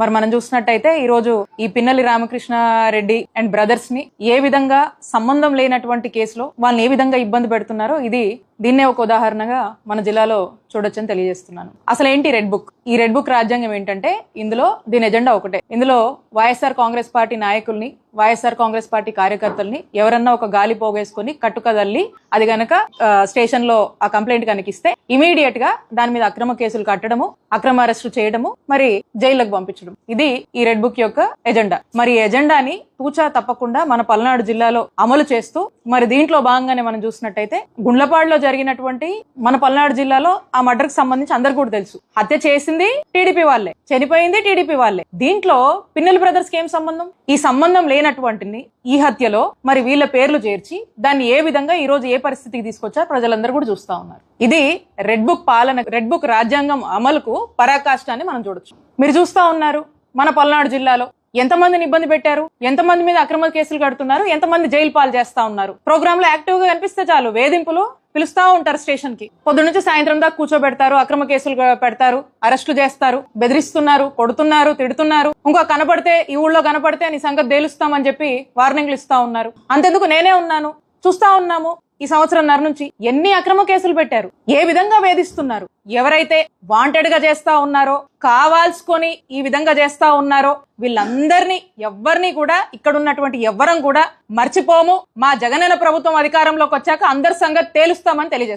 మరి మనం చూసినట్టయితే ఈ రోజు ఈ పిన్నెల్లి రామకృష్ణారెడ్డి అండ్ బ్రదర్స్ ని ఏ విధంగా సంబంధం లేనటువంటి కేసులో వాళ్ళని ఏ విధంగా ఇబ్బంది పెడుతున్నారో దీన్నే ఒక ఉదాహరణగా మన జిల్లాలో చూడొచ్చని తెలియజేస్తున్నాను. అసలు ఏంటి రెడ్ బుక్? ఈ రెడ్ బుక్ రాజ్యాంగం ఏంటంటే దీని ఎజెండా ఒకటే. ఇందులో వైఎస్ఆర్ కాంగ్రెస్ పార్టీ నాయకుల్ని, వైఎస్ఆర్ కాంగ్రెస్ పార్టీ కార్యకర్తల్ని ఎవరన్నా ఒక గాలి పోగేసుకుని కట్టుకదల్లి అది గనక స్టేషన్ లో ఆ కంప్లైంట్ కనిపిస్తే ఇమీడియట్ గా దాని మీద అక్రమ కేసులు కట్టడము, అక్రమ అరెస్టు చేయడము, మరి జైళ్లకు పంపించడం. ఇది ఈ రెడ్ బుక్ యొక్క ఎజెండా. మరి ఈ ఎజెండాని తూచా తప్పకుండా మన పల్నాడు జిల్లాలో అమలు చేస్తూ మరి దీంట్లో భాగంగానే మనం చూసినట్టయితే గుండ్లపాడులో జరిగినటువంటి మన పల్నాడు జిల్లాలో ఆ మర్డర్ కి సంబంధించి అందరు కూడా తెలుసు. హత్య చేసింది టీడీపీ వాళ్ళే, చనిపోయింది టీడీపీ వాళ్ళే. దీంట్లో పిన్నెల్లి బ్రదర్స్ కి ఏం సంబంధం? ఈ సంబంధం లేనటువంటిది ఈ హత్యలో మరి వీళ్ళ పేర్లు చేర్చి దాన్ని ఏ విధంగా ఈ రోజు ఏ పరిస్థితికి తీసుకొచ్చారు ప్రజలందరూ కూడా చూస్తా ఉన్నారు. ఇది రెడ్ బుక్ పాలన, రెడ్ బుక్ రాజ్యాంగం అమలుకు పరాకాష్ఠాన్ని మనం చూడొచ్చు. మీరు చూస్తా ఉన్నారు మన పల్నాడు జిల్లాలో ఎంతమందిని ఇబ్బంది పెట్టారు, ఎంతమంది మీద అక్రమ కేసులు కడుతున్నారు, ఎంతమంది జైలు పాలు చేస్తా ఉన్నారు. ప్రోగ్రామ్ లో యాక్టివ్ గా కనిపిస్తే చాలు వేధింపులు పిలుస్తా ఉంటారు. స్టేషన్ కి పొద్దు నుంచి సాయంత్రం దాకా కూర్చోబెడతారు, అక్రమ కేసులు పెడతారు, అరెస్టులు చేస్తారు, బెదిరిస్తున్నారు, కొడుతున్నారు, తిడుతున్నారు. ఇంకో కనపడితే ఈ ఊళ్ళో కనపడితే నీ సంగతి తేలుస్తామని చెప్పి వార్నింగ్లు ఇస్తా ఉన్నారు. అంతెందుకు నేనే ఉన్నాను, చూస్తా ఉన్నాము. ఈ సంవత్సరంన్నర నుంచి ఎన్ని అక్రమ కేసులు పెట్టారు, ఏ విధంగా వేధిస్తున్నారు. ఎవరైతే వాంటెడ్ గా చేస్తా ఉన్నారో, కావాల్సుకొని ఈ విధంగా చేస్తా ఉన్నారో వీళ్ళందరినీ ఎవరిని కూడా ఇక్కడ ఉన్నటువంటి ఎవ్వరం కూడా మర్చిపోము. మా జగనన్న ప్రభుత్వం అధికారంలోకి వచ్చాక అందరి సంగతి తేలుస్తామని తెలియజేస్తాం.